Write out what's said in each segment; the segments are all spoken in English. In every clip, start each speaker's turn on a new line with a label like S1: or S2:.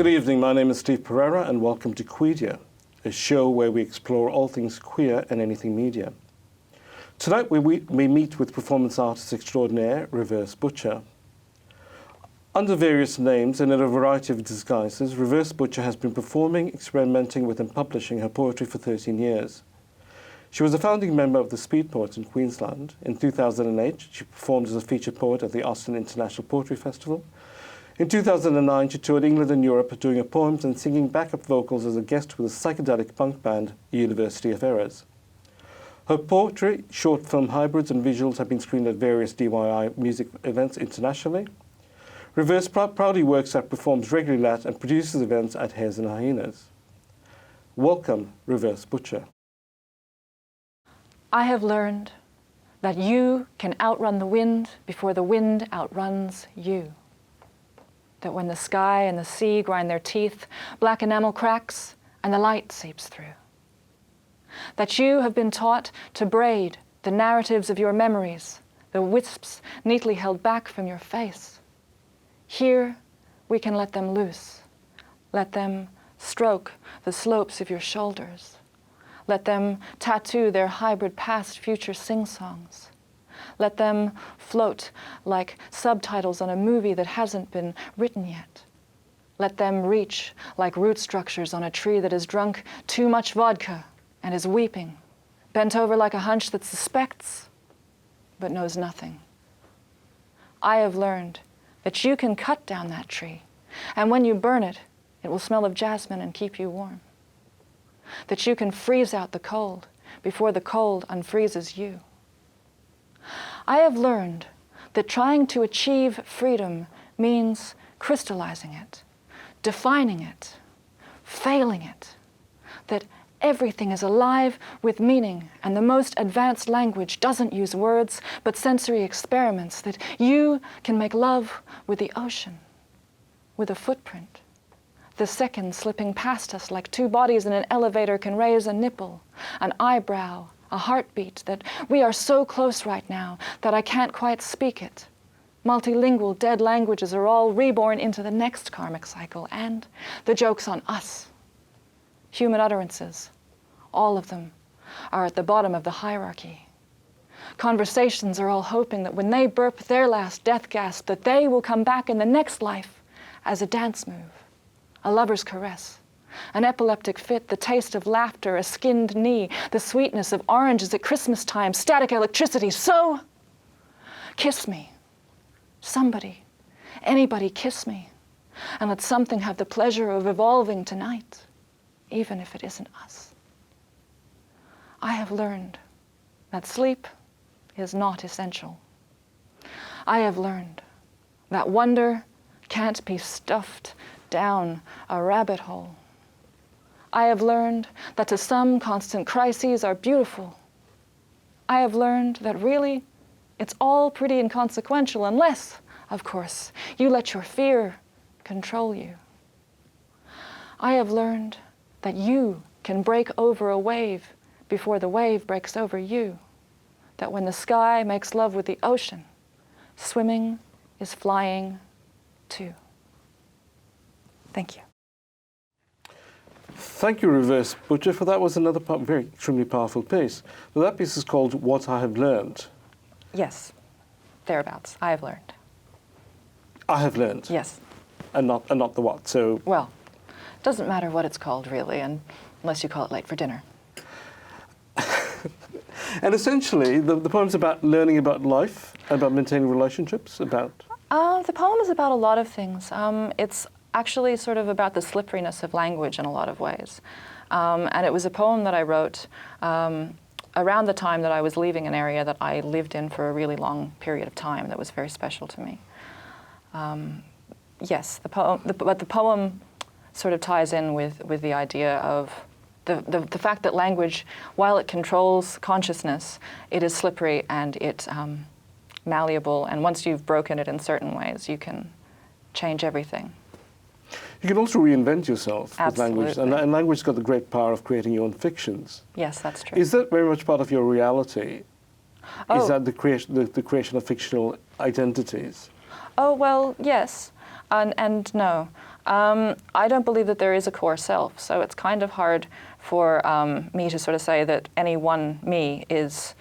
S1: Good evening, my name is Steve Pereira and welcome to Quedia, a show where we explore all things queer and anything media. Tonight we meet with performance artist extraordinaire ReVerse Butcher. Under various names and in a variety of disguises, ReVerse Butcher has been performing, experimenting with and publishing her poetry for 13 years. She was a founding member of the Speed Poets in Queensland. In 2008, she performed as a featured poet at the Austin International Poetry Festival. In 2009, she toured England and Europe doing her poems and singing backup vocals as a guest with the psychedelic punk band University of Errors. Her poetry, short film hybrids and visuals have been screened at various DIY music events internationally. ReVerse proudly works at, performs regularly at and produces events at Hares and Hyenas. Welcome, ReVerse Butcher.
S2: I have learned that you can outrun the wind before the wind outruns you. That when the sky and the sea grind their teeth, black enamel cracks and the light seeps through. That you have been taught to braid the narratives of your memories, the wisps neatly held back from your face. Here, we can let them loose. Let them stroke the slopes of your shoulders. Let them tattoo their hybrid past-future sing-songs. Let them float like subtitles on a movie that hasn't been written yet. Let them reach like root structures on a tree that has drunk too much vodka and is weeping, bent over like a hunch that suspects but knows nothing. I have learned that you can cut down that tree, and when you burn it, it will smell of jasmine and keep you warm. That you can freeze out the cold before the cold unfreezes you. I have learned that trying to achieve freedom means crystallizing it, defining it, failing it, that everything is alive with meaning, and the most advanced language doesn't use words, but sensory experiments, that you can make love with the ocean, with a footprint, the seconds slipping past us like two bodies in an elevator can raise a nipple, an eyebrow, a heartbeat, that we are so close right now that I can't quite speak it. Multilingual dead languages are all reborn into the next karmic cycle, and the joke's on us. Human utterances, all of them, are at the bottom of the hierarchy. Conversations are all hoping that when they burp their last death gasp, that they will come back in the next life as a dance move, a lover's caress, an epileptic fit, the taste of laughter, a skinned knee, the sweetness of oranges at Christmas time, static electricity. So, kiss me. Somebody, anybody kiss me. And let something have the pleasure of evolving tonight, even if it isn't us. I have learned that sleep is not essential. I have learned that wonder can't be stuffed down a rabbit hole. I have learned that to some, constant crises are beautiful. I have learned that really, it's all pretty inconsequential unless, of course, you let your fear control you. I have learned that you can break over a wave before the wave breaks over you. That when the sky makes love with the ocean, swimming is flying too. Thank you.
S1: Thank you, ReVerse Butcher, for that was another very extremely powerful piece. Well, that piece is called What I Have Learned.
S2: Yes, thereabouts. I have learned.
S1: I have learned.
S2: Yes.
S1: And not the what. So.
S2: Well, it doesn't matter what it's called really, unless you call it late for dinner.
S1: And essentially, the poem's about learning about life, about maintaining relationships, about.
S2: The poem is about a lot of things. It's actually sort of about the slipperiness of language in a lot of ways. And it was a poem that I wrote around the time that I was leaving an area that I lived in for a really long period of time that was very special to me. Yes, but the poem sort of ties in with the idea of the fact that language, while it controls consciousness, it is slippery and it's malleable, and once you've broken it in certain ways, you can change everything.
S1: You can also reinvent yourself
S2: Absolutely.
S1: with language, and language's got the great power of creating your own fictions.
S2: Yes, that's true.
S1: Is that very much part of your reality?
S2: Oh.
S1: Is that the creation of fictional identities?
S2: Oh, well, yes, and no. I don't believe that there is a core self, so it's kind of hard for me to sort of say that any one me is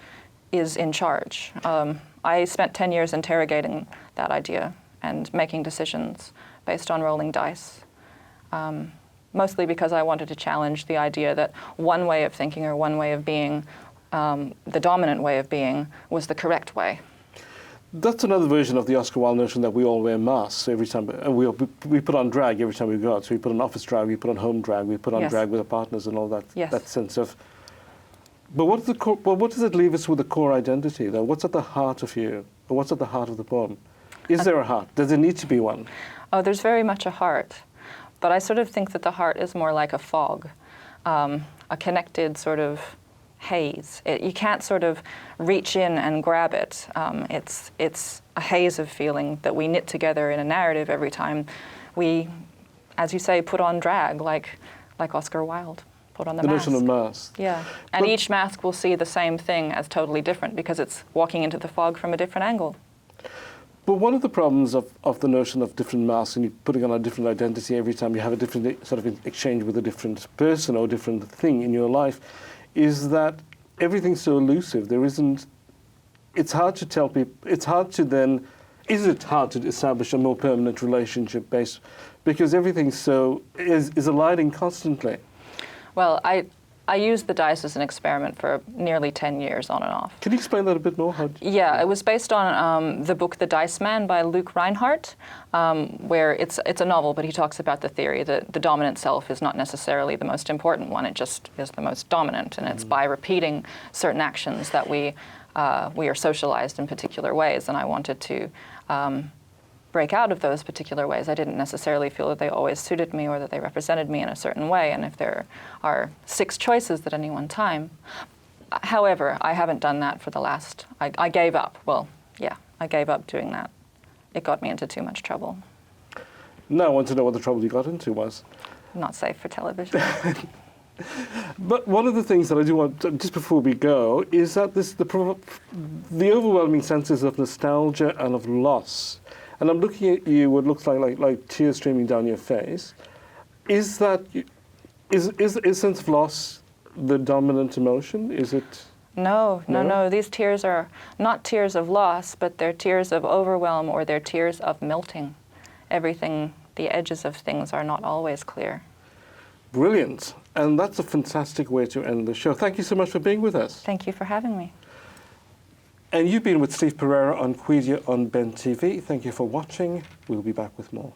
S2: in charge. I spent 10 years interrogating that idea and making decisions based on rolling dice, mostly because I wanted to challenge the idea that one way of thinking or one way of being, the dominant way of being, was the correct way.
S1: That's another version of the Oscar Wilde notion that we all wear masks every time, and we put on drag every time we go out. So we put on office drag, we put on home drag, we put on drag with our partners and all that.
S2: Yes.
S1: That sense of. But what does it leave us with the core identity, though? What's at the heart of you? Or what's at the heart of the poem? Is there a heart? Does there need to be one?
S2: Oh, there's very much a heart. But I sort of think that the heart is more like a fog, a connected sort of haze. You can't sort of reach in and grab it. It's a haze of feeling that we knit together in a narrative every time we, as you say, put on drag, like Oscar Wilde put on the mask.
S1: The notion of mask.
S2: Yeah, and each mask will see the same thing as totally different because it's walking into the fog from a different angle.
S1: But one of the problems of the notion of different masks and you putting on a different identity every time you have a different sort of exchange with a different person or different thing in your life is that everything's so elusive. There isn't, it's hard to tell people, it's hard to then, is it hard to establish a more permanent relationship based, because everything is aligning constantly.
S2: Well, I used the dice as an experiment for nearly 10 years on and off.
S1: Can you explain that a bit more?
S2: Yeah, it was based on the book The Dice Man by Luke Reinhardt, where it's a novel, but he talks about the theory that the dominant self is not necessarily the most important one, it just is the most dominant, and it's by repeating certain actions that we are socialized in particular ways, and I wanted to break out of those particular ways. I didn't necessarily feel that they always suited me or that they represented me in a certain way, and if there are 6 choices at any one time. However, I haven't done that for the last, I gave up. Well, yeah, I gave up doing that. It got me into too much trouble.
S1: Now I want to know what the trouble you got into was.
S2: Not safe for television.
S1: But one of the things that I do want, just before we go, is that the overwhelming senses of nostalgia and of loss. And I'm looking at you, what looks like tears streaming down your face. Is sense of loss the dominant emotion? Is it?
S2: No. These tears are not tears of loss, but they're tears of overwhelm or they're tears of melting. Everything, the edges of things are not always clear.
S1: Brilliant. And that's a fantastic way to end the show. Thank you so much for being with us.
S2: Thank you for having me.
S1: And you've been with Steve Pereira on Quedia on Ben TV. Thank you for watching. We'll be back with more.